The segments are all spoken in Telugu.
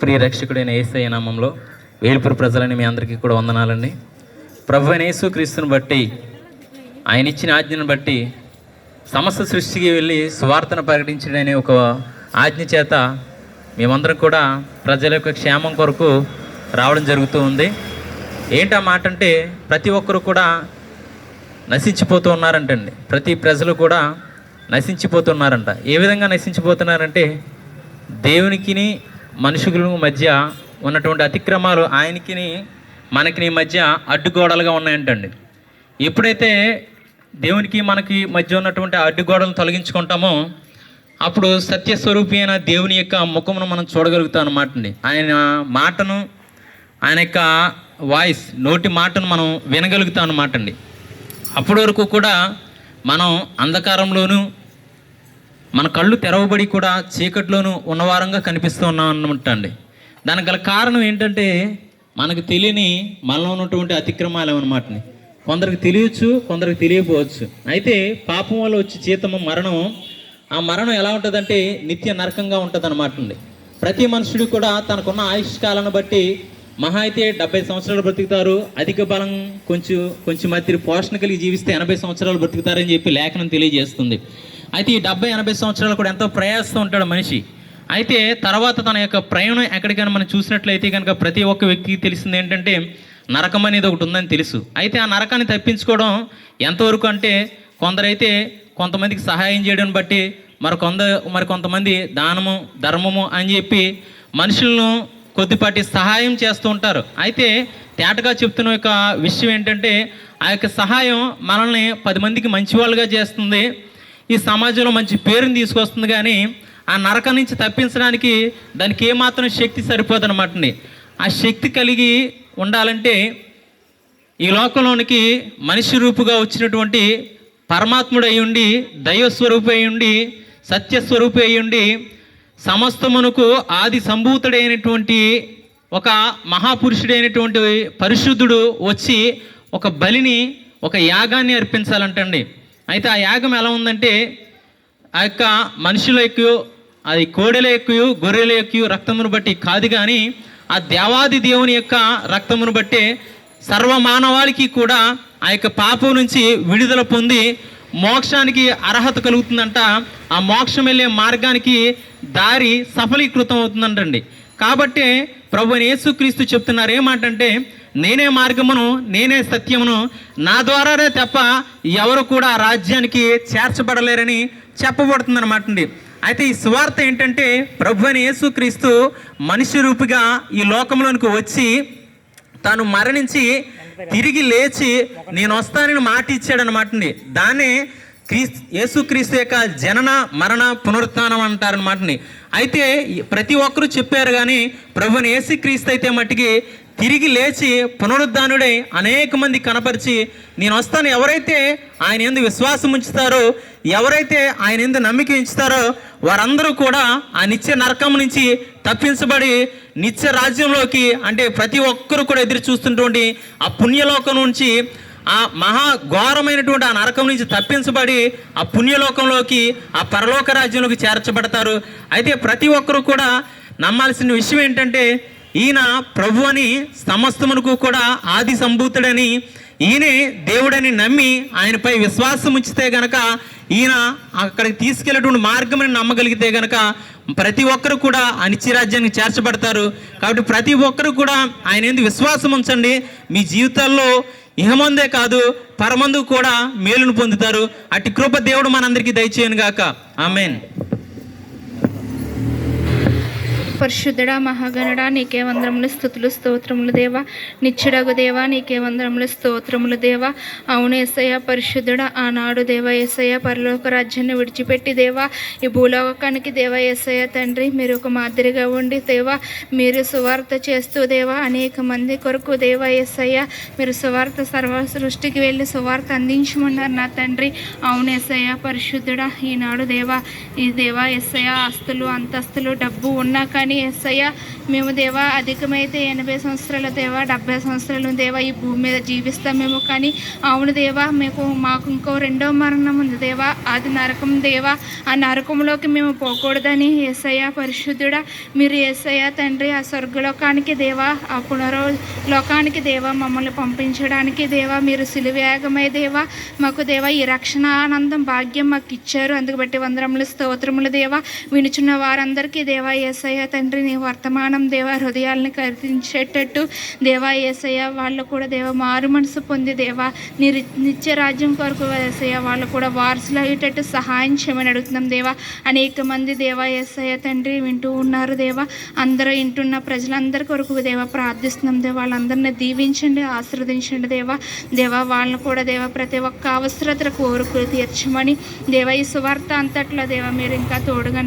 ప్రియ రక్షకుడైన యేసయ్య నామంలో వేల్పుర ప్రజలని మీ అందరికీ కూడా వందనాలండి. ప్రభువైన యేసుక్రీస్తుని బట్టి, ఆయన ఇచ్చిన ఆజ్ఞను బట్టి సమస్త సృష్టికి వెళ్ళి సువార్తను ప్రకటించడనే ఒక ఆజ్ఞ చేత మేమందరం కూడా ప్రజల యొక్క క్షేమం కొరకు రావడం జరుగుతూ ఉంది. ఏంటి ఆ మాట అంటే, ప్రతి ఒక్కరు కూడా నశించిపోతూ ఉన్నారంటండి. ప్రతి ప్రజలు కూడా నశించిపోతున్నారంట. ఏ విధంగా నశించిపోతున్నారంటే, దేవునికిని మనుషుల మధ్య ఉన్నటువంటి అతిక్రమాలు ఆయనకిని మనకి మధ్య అడ్డుగోడలుగా ఉన్నాయంటండి. ఎప్పుడైతే దేవునికి మనకి మధ్య ఉన్నటువంటి అడ్డుగోడలను తొలగించుకుంటామో అప్పుడు సత్యస్వరూపి అయిన దేవుని యొక్క ముఖమును మనం చూడగలుగుతాం అన్నమాట అండి. ఆయన మాటను, ఆయన యొక్క వాయిస్, నోటి మాటను మనం వినగలుగుతాం అన్నమాట అండి. అప్పటి వరకు కూడా మనం అంధకారంలోనూ, మన కళ్ళు తెరవబడి కూడా చీకట్లోనూ ఉన్నవారంగా కనిపిస్తూ ఉన్నాం అన్నమాట అండి. దానికి గల కారణం ఏంటంటే, మనకు తెలియని మనలో ఉన్నటువంటి అతిక్రమాలు అన్నమాటని. కొందరికి తెలియచ్చు, కొందరికి తెలియకపోవచ్చు. అయితే పాపం వల్ల వచ్చే జీతము మరణం. ఆ మరణం ఎలా ఉంటుందంటే నిత్య నరకంగా ఉంటుంది అన్నమాట అండి. ప్రతి మనుషుడు కూడా తనకున్న ఆయుష్కాలను బట్టి మహా అయితే 70 సంవత్సరాలు బ్రతుకుతారు. అధిక బలం కొంచెం మధ్య పోషణ కలిగి జీవిస్తే 80 సంవత్సరాలు బ్రతుకుతారని చెప్పి లేఖనం తెలియజేస్తుంది. అయితే ఈ 70-80 సంవత్సరాలు కూడా ఎంతో ప్రయాసంతో ఉంటాడు మనిషి. అయితే తర్వాత తన యొక్క ప్రయాణం ఎక్కడికైనా మనం చూసినట్లయితే కనుక ప్రతి ఒక్క వ్యక్తికి తెలిసింది ఏంటంటే, నరకం అనేది ఒకటి ఉందని తెలుసు. అయితే ఆ నరకాన్ని తప్పించుకోవడం ఎంతవరకు అంటే, కొందరైతే కొంతమందికి సహాయం చేయడం బట్టి, మరి కొంతమంది దానము ధర్మము అని చెప్పి మనుషులను కొద్దిపాటి సహాయం చేస్తూ ఉంటారు. అయితే తేటగా చెప్తున్న యొక్క విషయం ఏంటంటే, ఆ యొక్క సహాయం మనల్ని 10 మందికి మంచి వాళ్ళుగా చేస్తుంది, ఈ సమాజంలో మంచి పేరుని తీసుకొస్తుంది. కానీ ఆ నరకం నుంచి తప్పించడానికి దానికి ఏమాత్రం శక్తి సరిపోదన్నమాట అండి. ఆ శక్తి కలిగి ఉండాలంటే ఈ లోకంలోనికి మనిషి రూపుగా వచ్చినటువంటి పరమాత్ముడు అయి ఉండి, దైవస్వరూపి అయి ఉండి, సత్యస్వరూపి అయి ఉండి, సమస్తమునకు ఆది సంభూతుడైనటువంటి ఒక మహాపురుషుడైనటువంటి పరిశుద్ధుడు వచ్చి ఒక బలిని, ఒక యాగాన్ని అర్పించాలంటండి. అయితే ఆ యాగం ఎలా ఉందంటే, ఆ యొక్క మనుషుల ఎక్కువ, అది కోడెల ఎక్కువ, గొర్రెల ఎక్కువ రక్తమును బట్టి కాదు, కానీ ఆ దేవాది దేవుని యొక్క రక్తమును బట్టే సర్వమానవాళికి కూడా ఆ యొక్క పాపం నుంచి విడుదల పొంది మోక్షానికి అర్హత కలుగుతుందంట. ఆ మోక్షం వెళ్ళే మార్గానికి దారి సఫలీకృతం అవుతుందంటండి. కాబట్టి ప్రభువైన యేసుక్రీస్తు చెప్తున్నారు ఏమంటే, నేనే మార్గమును, నేనే సత్యమును, నా ద్వారానే తప్ప ఎవరు కూడా రాజ్యానికి చేర్చబడలేరని చెప్పబడుతుందన్నమాట అండి. అయితే ఈ సువార్త ఏంటంటే, ప్రభువైన యేసుక్రీస్తు మనిషి రూపిగా ఈ లోకంలోనికి వచ్చి తాను మరణించి తిరిగి లేచి నేను వస్తానని మాట ఇచ్చాడు అనమాట అండి. దాన్నే యేసుక్రీస్తు యొక్క జనన మరణ పునరుత్థానం అంటారనమాటని. అయితే ప్రతి ఒక్కరూ చెప్పారు, కానీ ప్రభువైన యేసుక్రీస్తు అయితే మట్టికి తిరిగి లేచి పునరుద్ధానుడై అనేక మంది కనపరిచి నేను వస్తాను, ఎవరైతే ఆయన యందు విశ్వాసం ఉంచుతారో, ఎవరైతే ఆయన యందు నమ్మిక ఉంచుతారో వారందరూ కూడా ఆ నిత్య నరకం నుంచి తప్పించబడి నిత్య రాజ్యంలోకి, అంటే ప్రతి ఒక్కరు కూడా ఎదురు చూస్తున్నటువంటి ఆ పుణ్యలోకం నుంచి, ఆ మహా ఘోరమైనటువంటి ఆ నరకం నుంచి తప్పించబడి ఆ పుణ్యలోకంలోకి, ఆ పరలోక రాజ్యంలోకి చేర్చబడతారు. అయితే ప్రతి ఒక్కరు కూడా నమ్మాల్సిన విషయం ఏంటంటే, ఈయన ప్రభు అని, సమస్తమునకు కూడా ఆది సంభూతుడని, ఈయనే దేవుడని నమ్మి ఆయనపై విశ్వాసం ఉంచితే గనక, ఈయన అక్కడికి తీసుకెళ్ళేటువంటి మార్గం నమ్మగలిగితే గనక ప్రతి ఒక్కరు కూడా ఆ నిత్యరాజ్యానికి చేర్చబడతారు. కాబట్టి ప్రతి ఒక్కరు కూడా ఆయన యందు విశ్వాసం ఉంచండి. మీ జీవితాల్లో ఇహమందే కాదు పరమందు కూడా మేలును పొందుతారు. అట్టి కృప దేవుడు మనందరికీ దయచేయను గాక. ఆమేన్. పరిశుద్ధుడా, మహాగణుడా, నీకే వందరములు, స్తుతులు, స్తోత్రములు దేవా. నిత్యుడగు దేవా, నీకే వందరములు, స్తోత్రములు దేవా. అవును యేసయ్య, పరిశుద్ధుడా, ఆనాడు దేవా యేసయ్య పరలోక రాజ్యాన్ని విడిచిపెట్టి దేవా ఈ భూలోకానికి దేవా యేసయ్య తండ్రి మీరు ఒక మాదిరిగా ఉండి దేవా మీరు సువార్త చేస్తూ దేవా అనేక మంది కొరకు దేవా యేసయ్య మీరు సువార్త సర్వ సృష్టికి వెళ్ళి సువార్త అందించమన్నారు నా తండ్రి. అవును యేసయ్య పరిశుద్ధుడా, ఈనాడు దేవా ఈ దేవా యేసయ్య ఆస్తులు అంతస్తులు డబ్బు ఉన్నా కానీ కానీ యేసయ్య మేము దేవా అధికమైతే 80 సంవత్సరాలు దేవా 70 సంవత్సరాలు దేవా ఈ భూమి మీద జీవిస్తామేమో కానీ అవును దేవా మాకు ఇంకో రెండో మరణం ఉంది దేవా, అది నరకం దేవా. ఆ నరకంలోకి మేము పోకూడదని యేసయ్య పరిశుద్ధుడా మీరు యేసయ్య తండ్రి ఆ స్వర్గలోకానికి దేవా, ఆ లోకానికి దేవా మమ్మల్ని పంపించడానికి దేవా మీరు సిలువేగమై దేవా మాకు దేవా ఈ రక్షణ ఆనందం భాగ్యం మాకు ఇచ్చారు. అందుకు బట్టి వందరములు స్తోత్రములు దేవా. వినుచున్న వారందరికీ దేవా యేసయ్య తండ్రి నీ వర్తమానం దేవా హృదయాలను కరిగించేటట్టు దేవా యేసయ్య వాళ్ళు కూడా దేవా మారు మనసు పొంది దేవా నీ నిత్య రాజ్యం కొరకు యేసయ్య వాళ్ళు కూడా వారసులు అయ్యేటట్టు సహాయం చేయమని అడుగుతున్నాం దేవా. అనేక మంది దేవా యేసయ్య తండ్రి వింటూ ఉన్నారు దేవా, అందరూ వింటున్న ప్రజలందరి కొరకు దేవా ప్రార్థిస్తున్నాం దేవా. వాళ్ళందరినీ దీవించండి, ఆశీర్వదించండి దేవా. దేవా వాళ్ళని కూడా దేవా ప్రతి ఒక్క అవసరతల కోరికలు తీర్చమని దేవా ఈ సువార్త అంతట్లో దేవా మీరు ఇంకా తోడుగా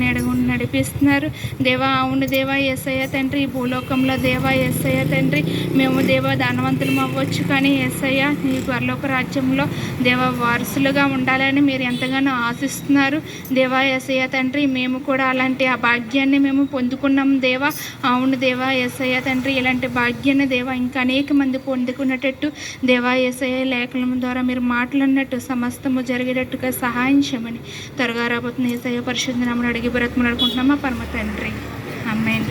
నడిపిస్తున్నారు దేవా. అవును దేవా యేసయ్య తండ్రి ఈ భూలోకంలో దేవా యేసయ్య తండ్రి మేము దేవా ధనవంతులం అవ్వచ్చు కానీ యేసయ్య నీ పరలోక రాజ్యంలో దేవా వారసులుగా ఉండాలని మీరు ఎంతగానో ఆశిస్తున్నారు దేవా యేసయ్య తండ్రి. మేము కూడా అలాంటి ఆ భాగ్యాన్ని మేము పొందుకున్నాం దేవా. అవును దేవా యేసయ్య తండ్రి ఇలాంటి భాగ్యాన్ని దేవా ఇంకా అనేక మంది పొందుకున్నట్టు దేవా యేసయ్య లేఖనం ద్వారా మీరు మాట్లాడినట్టు సమస్తము జరిగేటట్టుగా సహాయం చేయమని త్వరగా రాబోతున్న యేసయ్య పరిశుద్ధ నామమున అడిగి బ్రతిమలాడుకుంటున్నామా పరమ తండ్రి. ఆమేన్.